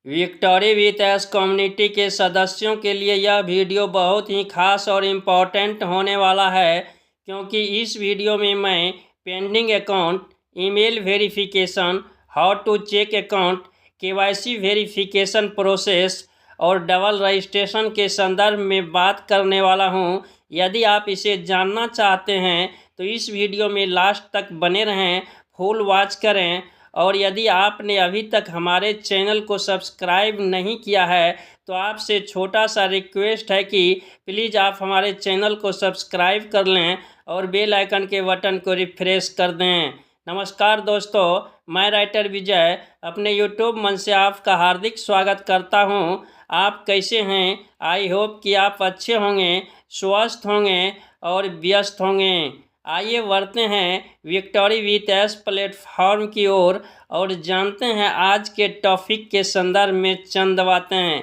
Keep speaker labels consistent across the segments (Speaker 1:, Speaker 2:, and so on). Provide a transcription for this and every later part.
Speaker 1: Victory with S community के सदस्यों के लिए यह वीडियो बहुत ही खास और इम्पोर्टेंट होने वाला है, क्योंकि इस वीडियो में मैं pending account, email verification, how to check account, KYC verification process और डबल रजिस्ट्रेशन के संदर्भ में बात करने वाला हूं। यदि आप इसे जानना चाहते हैं तो इस वीडियो में लास्ट तक बने रहें, फुल वॉच करें। और यदि आपने अभी तक हमारे चैनल को सब्सक्राइब नहीं किया है तो आपसे छोटा सा रिक्वेस्ट है कि प्लीज़ आप हमारे चैनल को सब्सक्राइब कर लें और बेल आइकन के बटन को रिफ्रेश कर दें। नमस्कार दोस्तों, मैं राइटर विजय अपने यूट्यूब मंच से आपका हार्दिक स्वागत करता हूं। आप कैसे हैं? आई होप कि आप अच्छे होंगे, स्वस्थ होंगे और व्यस्त होंगे। आइए बढ़ते हैं विक्टोरी विथ एस प्लेटफॉर्म की ओर और जानते हैं आज के टॉपिक के संदर्भ में चंद बातें।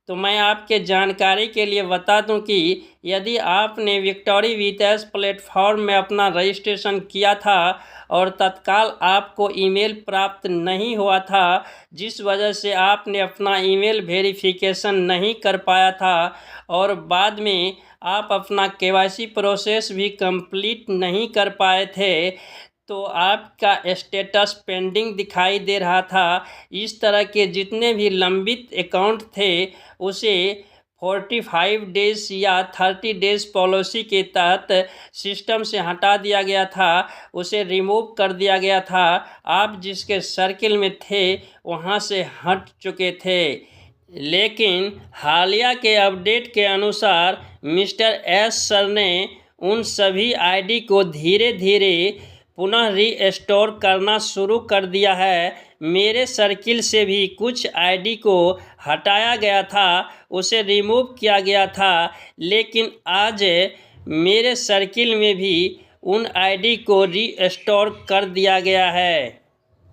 Speaker 1: तो मैं आपके जानकारी के लिए बता दूं कि यदि आपने विक्टोरी विथ एस प्लेटफॉर्म में अपना रजिस्ट्रेशन किया था और तत्काल आपको ईमेल प्राप्त नहीं हुआ था, जिस वजह से आपने अपना ईमेल वेरिफिकेशन नहीं कर पाया था और बाद में आप अपना केवाईसी प्रोसेस भी कंप्लीट नहीं कर पाए थे, तो आपका स्टेटस पेंडिंग दिखाई दे रहा था। इस तरह के जितने भी लंबित अकाउंट थे उसे 45 डेज या 30 डेज पॉलिसी के तहत सिस्टम से हटा दिया गया था, उसे रिमूव कर दिया गया था। आप जिसके सर्किल में थे वहाँ से हट चुके थे। लेकिन हालिया के अपडेट के अनुसार मिस्टर एस सर ने उन सभी आईडी को धीरे धीरे पुनः रीस्टोर करना शुरू कर दिया है। मेरे सर्किल से भी कुछ आईडी को हटाया गया था, उसे रिमूव किया गया था, लेकिन आज मेरे सर्किल में भी उन आईडी को रीस्टोर कर दिया गया है।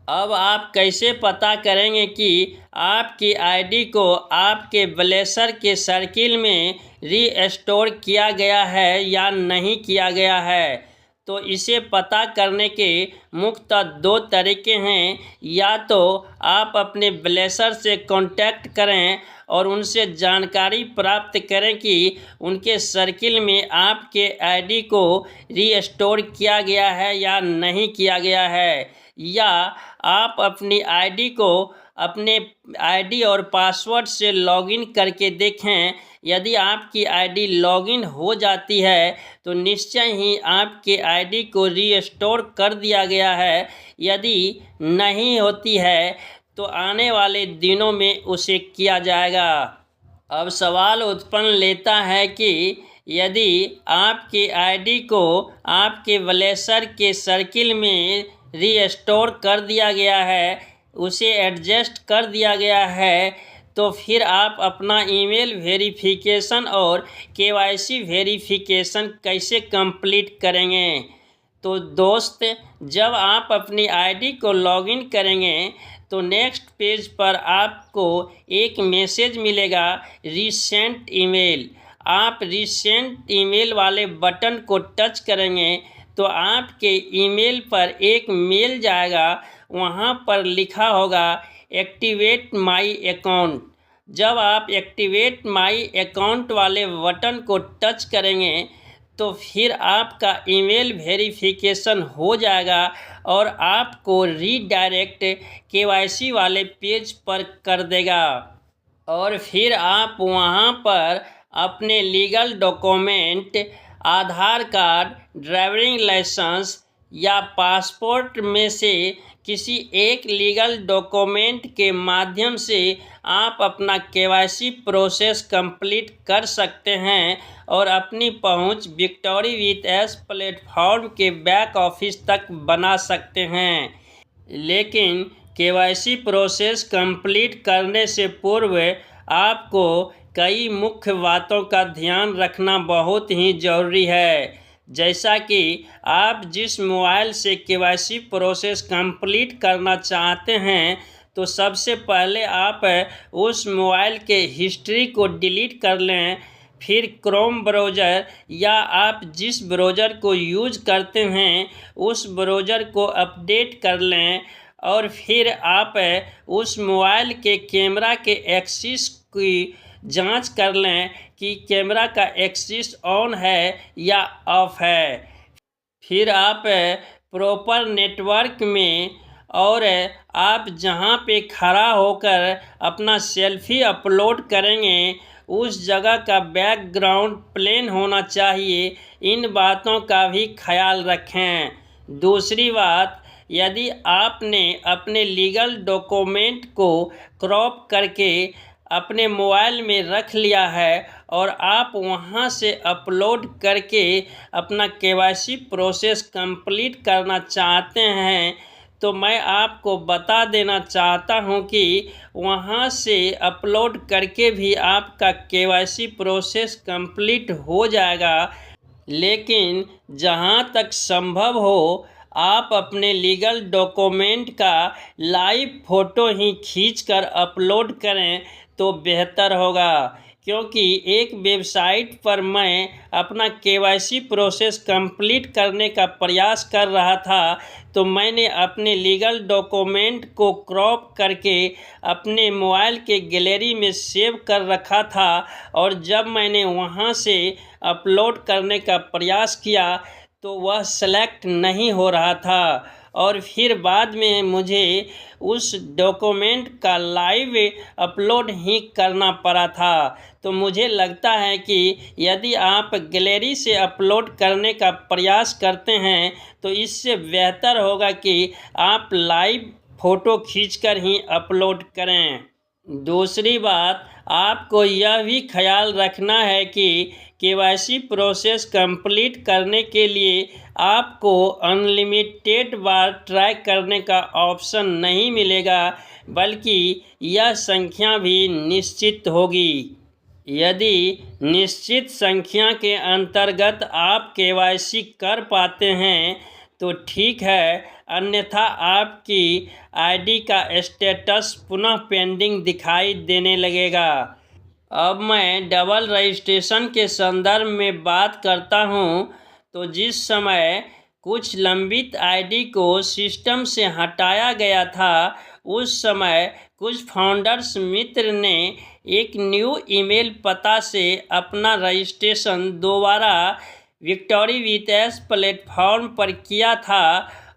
Speaker 1: अब आप कैसे पता करेंगे कि आपकी आईडी को आपके ब्लेसर के सर्किल में रीस्टोर किया गया है या नहीं किया गया है? तो इसे पता करने के मुख्यतः दो तरीके हैं। या तो आप अपने ब्लेसर से कांटेक्ट करें और उनसे जानकारी प्राप्त करें कि उनके सर्किल में आपके आईडी को रीस्टोर किया गया है या नहीं किया गया है, या आप अपनी आईडी को अपने आईडी और पासवर्ड से लॉगिन करके देखें। यदि आपकी आईडी लॉगिन हो जाती है तो निश्चय ही आपके आईडी को रीस्टोर कर दिया गया है। यदि नहीं होती है तो आने वाले दिनों में उसे किया जाएगा। अब सवाल उत्पन्न लेता है कि यदि आपकी आईडी को आपके ब्लेसर के सर्किल में रीस्टोर कर दिया गया है, उसे एडजस्ट कर दिया गया है, तो फिर आप अपना ईमेल वेरिफिकेशन और केवाईसी वेरिफिकेशन कैसे कंप्लीट करेंगे? तो दोस्त, जब आप अपनी आईडी को लॉगिन करेंगे तो नेक्स्ट पेज पर आपको एक मैसेज मिलेगा, रीसेंट ईमेल। आप रीसेंट ईमेल वाले बटन को टच करेंगे तो आपके ईमेल पर एक मेल जाएगा, वहाँ पर लिखा होगा एक्टिवेट माई अकाउंट। जब आप एक्टिवेट माई अकाउंट वाले बटन को टच करेंगे तो फिर आपका ईमेल वेरिफिकेशन हो जाएगा और आपको रीडायरेक्ट केवाईसी वाले पेज पर कर देगा। और फिर आप वहाँ पर अपने लीगल डॉक्यूमेंट, आधार कार्ड, ड्राइविंग लाइसेंस या पासपोर्ट में से किसी एक लीगल डॉक्यूमेंट के माध्यम से आप अपना केवाईसी प्रोसेस कंप्लीट कर सकते हैं और अपनी पहुंच विक्टोरी विथ एस प्लेटफॉर्म के बैक ऑफिस तक बना सकते हैं। लेकिन केवाईसी प्रोसेस कंप्लीट करने से पूर्व आपको कई मुख्य बातों का ध्यान रखना बहुत ही ज़रूरी है। जैसा कि आप जिस मोबाइल से केवाईसी प्रोसेस कंप्लीट करना चाहते हैं, तो सबसे पहले आप उस मोबाइल के हिस्ट्री को डिलीट कर लें। फिर क्रोम ब्राउज़र या आप जिस ब्राउज़र को यूज करते हैं उस ब्राउज़र को अपडेट कर लें और फिर आप उस मोबाइल के कैमरा के एक्सिस की जांच कर लें कि कैमरा का एक्सिस ऑन है या ऑफ है। फिर आप प्रॉपर नेटवर्क में और आप जहां पे खड़ा होकर अपना सेल्फी अपलोड करेंगे उस जगह का बैकग्राउंड प्लेन होना चाहिए। इन बातों का भी ख्याल रखें। दूसरी बात, यदि आपने अपने लीगल डॉक्यूमेंट को क्रॉप करके अपने मोबाइल में रख लिया है और आप वहां से अपलोड करके अपना KYC प्रोसेस कंप्लीट करना चाहते हैं तो मैं आपको बता देना चाहता हूं कि वहां से अपलोड करके भी आपका KYC प्रोसेस कंप्लीट हो जाएगा। लेकिन जहां तक संभव हो आप अपने लीगल डॉक्यूमेंट का लाइव फ़ोटो ही खींचकर अपलोड करें तो बेहतर होगा, क्योंकि एक वेबसाइट पर मैं अपना KYC प्रोसेस कंप्लीट करने का प्रयास कर रहा था तो मैंने अपने लीगल डॉक्यूमेंट को क्रॉप करके अपने मोबाइल के गैलरी में सेव कर रखा था और जब मैंने वहां से अपलोड करने का प्रयास किया तो वह सेलेक्ट नहीं हो रहा था और फिर बाद में मुझे उस डॉक्यूमेंट का लाइव अपलोड ही करना पड़ा था। तो मुझे लगता है कि यदि आप गैलरी से अपलोड करने का प्रयास करते हैं तो इससे बेहतर होगा कि आप लाइव फ़ोटो खींचकर ही अपलोड करें। दूसरी बात, आपको यह भी ख्याल रखना है कि KYC प्रोसेस कंप्लीट करने के लिए आपको अनलिमिटेड बार ट्राई करने का ऑप्शन नहीं मिलेगा, बल्कि यह संख्या भी निश्चित होगी। यदि निश्चित संख्या के अंतर्गत आप KYC कर पाते हैं तो ठीक है, अन्यथा आपकी ID का स्टेटस पुनः पेंडिंग दिखाई देने लगेगा। अब मैं डबल रजिस्ट्रेशन के संदर्भ में बात करता हूं, तो जिस समय कुछ लंबित ID को सिस्टम से हटाया गया था उस समय कुछ फाउंडर्स मित्र ने एक न्यू ईमेल पता से अपना रजिस्ट्रेशन दोबारा विक्टोरी विथ प्लेटफॉर्म पर किया था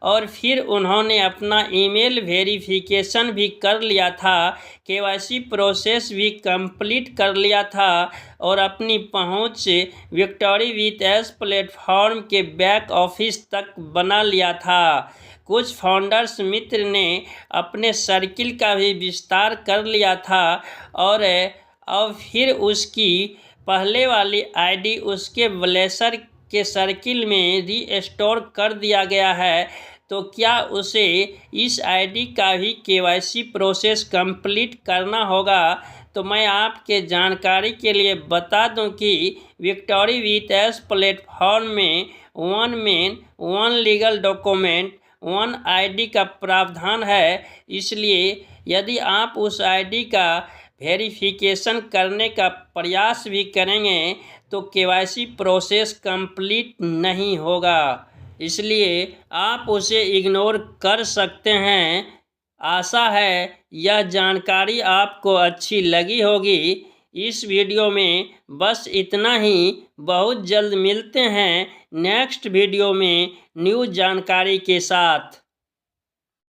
Speaker 1: और फिर उन्होंने अपना ईमेल वेरिफिकेशन भी कर लिया था, KYC प्रोसेस भी कंप्लीट कर लिया था और अपनी पहुंच विक्टोरी विथ प्लेटफॉर्म के बैक ऑफिस तक बना लिया था। कुछ फाउंडर्स मित्र ने अपने सर्किल का भी विस्तार कर लिया था और अब फिर उसकी पहले वाली ID उसके ब्लेसर के सर्किल में रीस्टोर कर दिया गया है। तो क्या उसे इस ID का भी KYC प्रोसेस कंप्लीट करना होगा? तो मैं आपके जानकारी के लिए बता दूं कि विक्टोरी विथ प्लेटफॉर्म में 1 मेन 1 लीगल डॉक्यूमेंट 1 ID का प्रावधान है। इसलिए यदि आप उस ID का वेरिफिकेशन करने का प्रयास भी करेंगे तो KYC प्रोसेस कंप्लीट नहीं होगा, इसलिए आप उसे इग्नोर कर सकते हैं। आशा है यह जानकारी आपको अच्छी लगी होगी। इस वीडियो में बस इतना ही। बहुत जल्द मिलते हैं नेक्स्ट वीडियो में न्यू जानकारी के साथ।